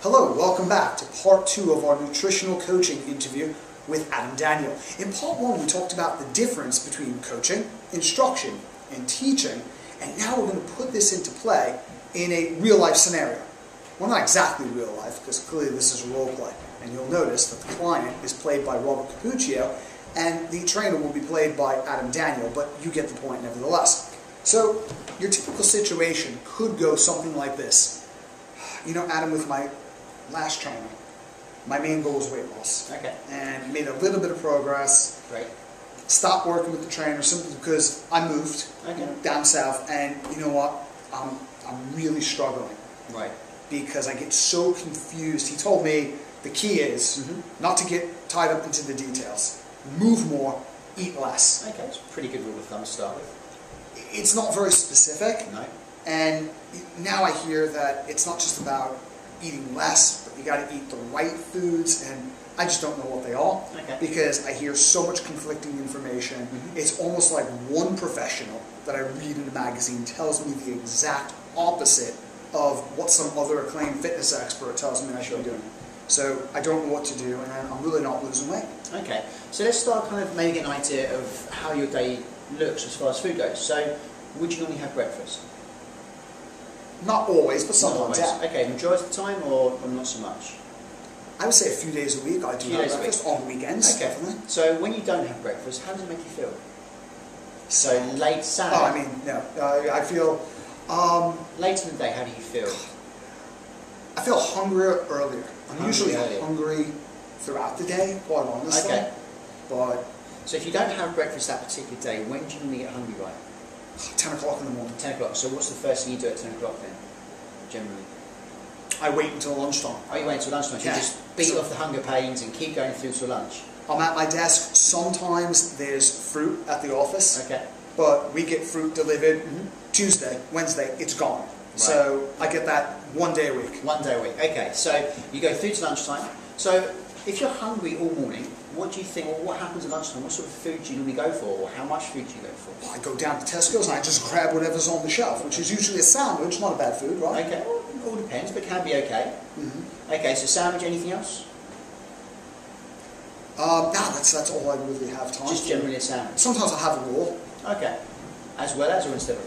Hello, welcome back to part 2 of our nutritional coaching interview with Adam Daniel. In part 1 we talked about the difference between coaching, instruction, and teaching, and now we're going to put this into play in a real life scenario. Well, not exactly real life, because clearly this is a role play, and you'll notice that the client is played by Robert Capuccio and the trainer will be played by Adam Daniel, but you get the point nevertheless. So your typical situation could go something like this. You know, Adam, with my last training, my main goal was weight loss. Okay. And made a little bit of progress. Right. Stopped working with the trainer simply because I moved down south, and you know what? I'm really struggling. Right. Because I get so confused. He told me the key is not to get tied up into the details. Move more, eat less. Okay, it's a pretty good rule of thumb to start with. It's not very specific. No. And now I hear that it's not just about eating less, but you got to eat the right foods, and I just don't know what they are. Okay. Because I hear so much conflicting information. It's almost like one professional that I read in a magazine tells me the exact opposite of what some other acclaimed fitness expert tells me I should be doing. So I don't know what to do, and I'm really not losing weight. Okay, so let's start kind of maybe get an idea of how your day looks as far as food goes. So, would you normally have breakfast? Not always, but sometimes, yeah. Okay, majority of the time, or not so much? I would say a few days a week I do have breakfast, on weekends, okay. Definitely. So when you don't have breakfast, how does it make you feel? So late Saturday? Oh, I mean, no. I feel... later in the day, how do you feel? I feel hungrier earlier. I'm usually earlier. hungry throughout the day, quite honestly. Okay. But... So if you don't have breakfast that particular day, when do you normally get hungry by? 10 o'clock in the morning. 10 o'clock. So what's the first thing you do at 10 o'clock then, generally? I wait until lunchtime. Oh, you wait until lunchtime? So yeah. You just beat off the hunger pains and keep going through till lunch? I'm at my desk. Sometimes there's fruit at the office. Okay. But we get fruit delivered Tuesday, Wednesday, it's gone. Right. So I get that one day a week. One day a week. Okay. So you go through to lunchtime. So if you're hungry all morning, what do you think, or what happens at lunchtime? What sort of food do you normally go for, or how much food do you go for? Well, I go down to Tesco's and I just grab whatever's on the shelf, which is usually a sandwich, not a bad food, right? Okay, well, it all depends, but can be okay. Okay, so sandwich, anything else? No, that's all I really have time Just for. generally a sandwich? Sometimes I have a roll. Okay. As well as or instead of?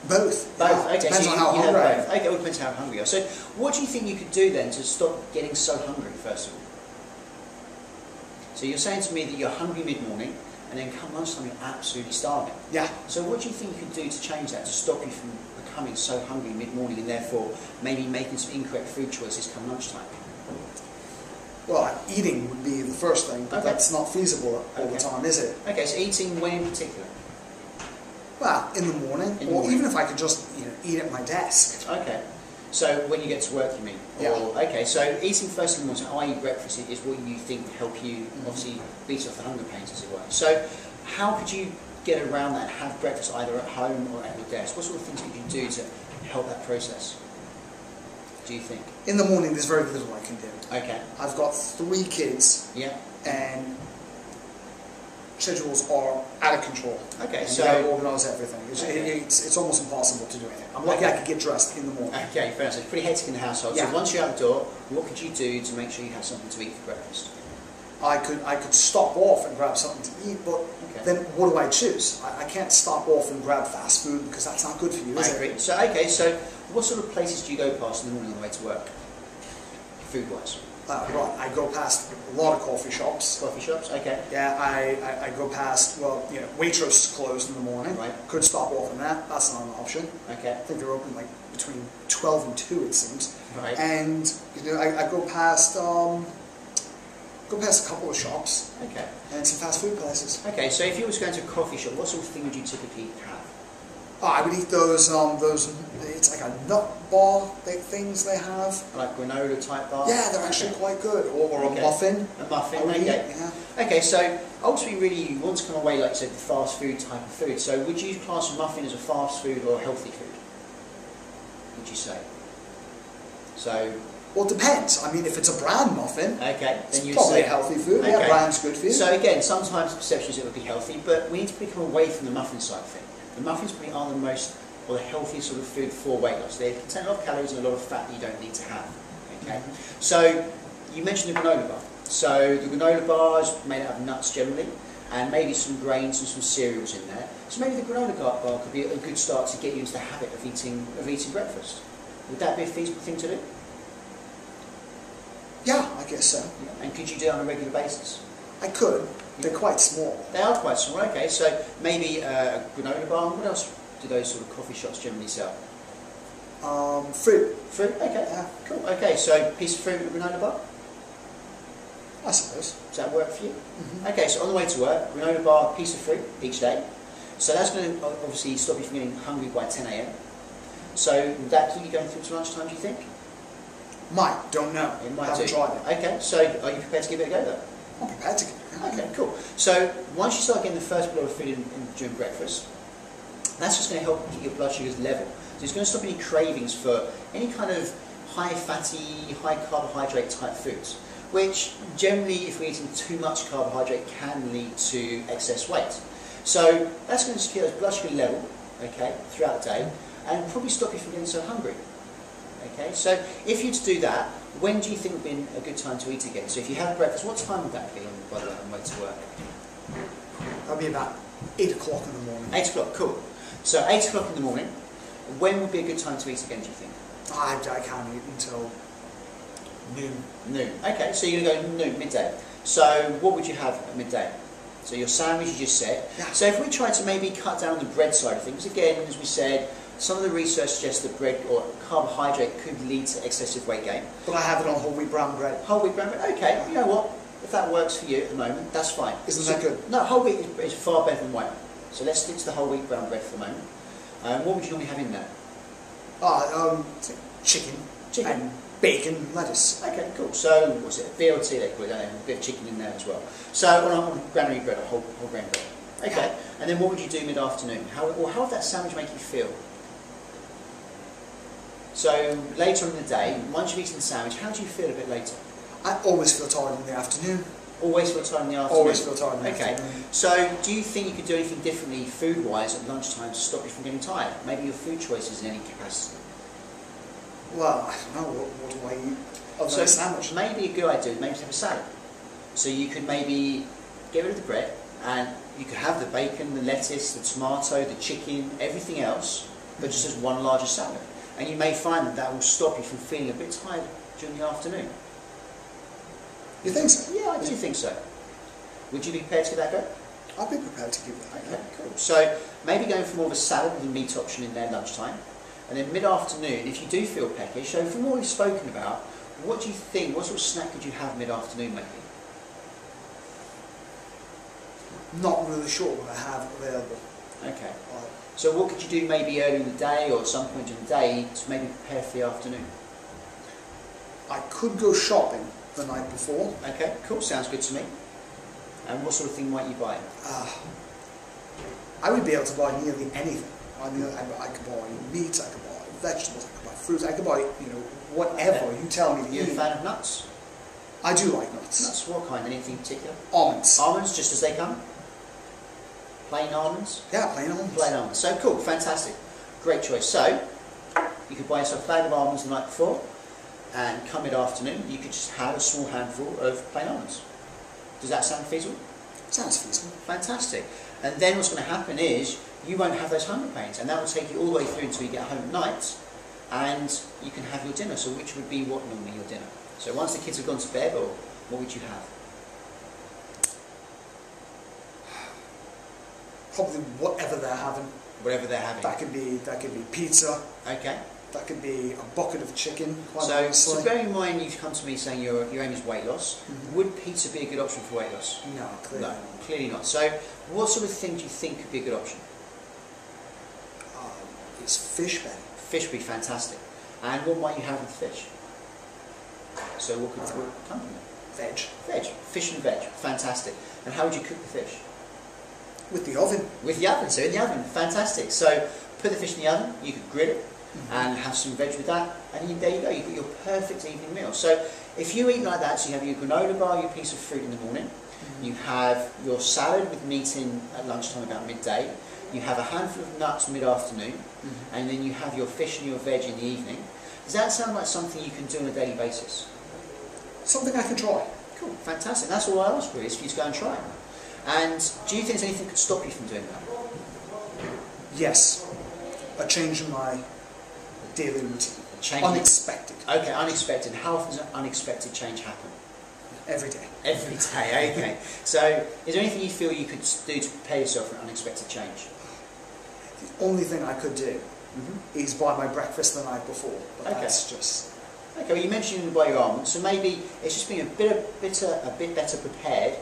Both. Both, yeah. okay. Depends so on how hungry I am. Okay, it all depends how hungry you are. So what do you think you could do then to stop getting so hungry, first of all? So you're saying to me that you're hungry mid-morning, and then come lunchtime you're absolutely starving. Yeah. So what do you think you could do to change that, to stop you from becoming so hungry mid-morning, and therefore maybe making some incorrect food choices come lunchtime? Well, eating would be the first thing, but that's not feasible all the time, is it? Okay, so eating when in particular? Well, in the morning, or even if I could just eat at my desk. Okay. So when you get to work, you mean? Yeah. Okay, so eating first in the morning, i.e. breakfast, is what you think will help you obviously beat off the hunger pains, as it were. So how could you get around that and have breakfast either at home or at your desk? What sort of things could you do to help that process, do you think? In the morning, there's very little I can do. Okay. I've got 3 kids. Yeah. And schedules are out of control. Okay, and so you gotta organise everything. It's almost impossible to do anything. I'm lucky I could get dressed in the morning. Okay, fair enough. So it's pretty hectic in the household. Yeah. So once you're out the door, what could you do to make sure you have something to eat for breakfast? I could stop off and grab something to eat, but then what do I choose? I can't stop off and grab fast food because that's not good for you, is it? I agree. So okay, so what sort of places do you go past in the morning on the way to work, food-wise? Right, I go past a lot of coffee shops. Coffee shops, okay. Yeah, I go past, well, Waitrose closed in the morning. Right. Could stop off in that. That's not an option. Okay. I think they're open like between 12 and 2, it seems. Right. And I go past a couple of shops. Okay. And some fast food places. Okay, so if you was going to a coffee shop, what sort of thing would you typically have? Oh, I would eat those, it's like a nut bar things they have. Like granola type bar? Yeah, they're actually quite good. Or a muffin. A muffin, okay. Yeah. Okay, so ultimately really you want to come away, like you said, the fast food type of food. So would you class a muffin as a fast food or a healthy food? Would you say? So... Well, it depends. I mean, if it's a bran muffin, then it's you'd probably say a healthy food. Okay. Yeah, bran's good for you. So again, sometimes perceptions it would be healthy, but we need to become away from the muffin side of thing. The muffins probably are the most, or the healthiest sort of food for weight loss. They contain a lot of calories and a lot of fat that you don't need to have. Okay, Okay, so you mentioned the granola bar. So the granola bar is made out of nuts generally, and maybe some grains and some cereals in there. So maybe the granola bar could be a good start to get you into the habit of eating breakfast. Would that be a feasible thing to do? Yeah, I guess so. Yeah. And could you do it on a regular basis? I could. They're quite small. They are quite small. Okay, so maybe a granola bar. What else do those sort of coffee shops generally sell? Fruit. Fruit. Okay. Yeah. Cool. Okay, so piece of fruit with a granola bar. I suppose. Does that work for you? Mm-hmm. Okay, so on the way to work, granola bar, piece of fruit each day. So that's going to obviously stop you from getting hungry by 10 AM. So would that keep you going through to lunchtime, do you think? Might, don't know. It might Haven't do. tried it. Okay, so are you prepared to give it a go though? I'm prepared to give it a go. Okay, cool. So once you start getting the first blow of food during breakfast, that's just going to help keep your blood sugars level. So it's going to stop any cravings for any kind of high fatty, high carbohydrate type foods, which generally, if we're eating too much carbohydrate, can lead to excess weight. So that's going to keep those blood sugar level, okay, throughout the day, and probably stop you from getting so hungry. Okay, so if you're to do that, when do you think would be a good time to eat again? So if you have breakfast, what time would that be by the way, on the way to work? That'll be about 8 o'clock in the morning. 8 o'clock, cool. So 8 o'clock in the morning, when would be a good time to eat again, do you think? I can't eat until noon. Noon. Okay, so you're going to go noon, midday. So what would you have at midday? So your sandwich, you just said. Yeah. So if we try to maybe cut down the bread side of things, again, as we said, some of the research suggests that bread or carbohydrate could lead to excessive weight gain. But I have it on whole wheat brown bread. Whole wheat brown bread, okay, you know what? If that works for you at the moment, that's fine. Isn't that good? No, whole wheat is far better than white. So let's stick to the whole wheat brown bread for the moment. What would you normally have in there? Chicken. Chicken. And bacon, lettuce. Okay, cool. So, what's it? BLT they call it, don't they? A bit of chicken in there as well. So, on granary bread, or whole grain bread. Okay, and then what would you do mid-afternoon? How would that sandwich make you feel? So, later on in the day, once you've eaten the sandwich, how do you feel a bit later? I always feel tired in the afternoon. Always feel tired in the afternoon? Always feel tired in the Okay, afternoon. so do you think you could do anything differently food-wise at lunchtime to stop you from getting tired? Maybe your food choices in any capacity? Well, I don't know, what do I eat other than a sandwich? Maybe a good idea is maybe to have a salad. So you could maybe get rid of the bread and you could have the bacon, the lettuce, the tomato, the chicken, everything else, but just as one larger salad. And you may find that will stop you from feeling a bit tired during the afternoon. You think so? Yeah, I do think so. Would you be prepared to give that a go? I'd be prepared to give that a go. Okay, cool. So maybe going for more of a salad with a meat option in there lunchtime. And then mid-afternoon, if you do feel peckish, so from what we've spoken about, what do you think, what sort of snack could you have mid-afternoon maybe? Not really sure what I have available. Okay. So what could you do maybe early in the day or at some point in the day to maybe prepare for the afternoon? I could go shopping the night before. Okay, cool, sounds good to me. And what sort of thing might you buy? I would be able to buy nearly anything. I could buy meat, I could buy vegetables, I could buy fruits, I could buy, whatever you tell me to Are you a eat. fan of nuts? I do like nuts. Nuts, what kind? Anything in particular? Almonds. Almonds, just as they come? Plain almonds? Yeah, plain almonds. Plain almonds. So cool, fantastic. Great choice. So, you could buy yourself a bag of almonds the night before, and come mid-afternoon, you could just have a small handful of plain almonds. Does that sound feasible? Sounds feasible. Fantastic. And then what's going to happen is, you won't have those hunger pains, and that will take you all the way through until you get home at night, and you can have your dinner. So which would be what normally your dinner? So once the kids have gone to bed, or what would you have? Probably whatever they're having. Whatever they're having. That could be pizza. Okay. That could be a bucket of chicken. So bear in mind, you've come to me saying your aim is weight loss. Mm-hmm. Would pizza be a good option for weight loss? No, clearly. No, clearly not. So what sort of thing do you think could be a good option? It's fish better. Fish would be fantastic. And what might you have with fish? So what could come from it? Veg. Veg. Fish and veg. Fantastic. And how would you cook the fish? With the oven. With the oven. So in the oven. Fantastic. So put the fish in the oven. You could grill it and have some veg with that. And there you go. You've got your perfect evening meal. So if you eat like that, so you have your granola bar, your piece of fruit in the morning. You have your salad with meat in at lunchtime about midday. You have a handful of nuts mid-afternoon, and then you have your fish and your veg in the evening. Does that sound like something you can do on a daily basis? something I can try. Cool, fantastic. That's all I ask really, is for you to go and try it. And do you think there's anything that could stop you from doing that? Yes, a change in my daily routine. Unexpected. Okay, unexpected. How often does an unexpected change happen? Every day. Every day, okay. So, is there anything you feel you could do to prepare yourself for an unexpected change? The only thing I could do is buy my breakfast the night before. But Okay. that's just... Okay, well you mentioned you buy your almonds, so maybe it's just being a bit better prepared.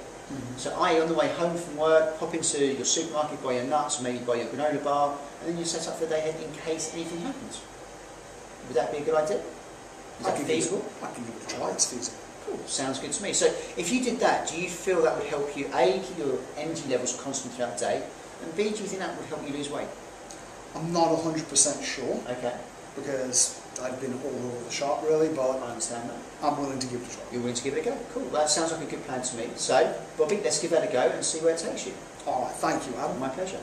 So on the way home from work, pop into your supermarket, buy your nuts, maybe buy your granola bar, and then you're set up for the day ahead in case anything happens. Would that be a good idea? Is that feasible? I can give it a try, it's feasible. Cool, sounds good to me. So if you did that, do you feel that would help you, A, keep your energy levels constant throughout the day, and B, do you think that would help you lose weight? I'm not 100% sure, Okay. because I've been all over the shop really, but I understand that. I'm willing to give it a try. You're willing to give it a go? Cool, that sounds like a good plan to me. So, Bobby, let's give that a go and see where it takes you. Alright, thank you, Adam. My pleasure.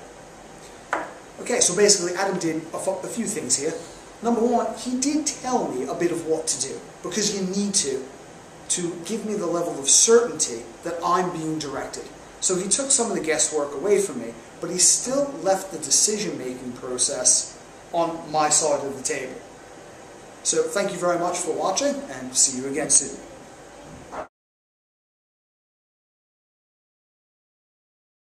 Okay, so basically Adam did a few things here. Number one, he did tell me a bit of what to do, because you need to give me the level of certainty that I'm being directed. So he took some of the guesswork away from me, but he still left the decision-making process on my side of the table. So thank you very much for watching, and see you again soon.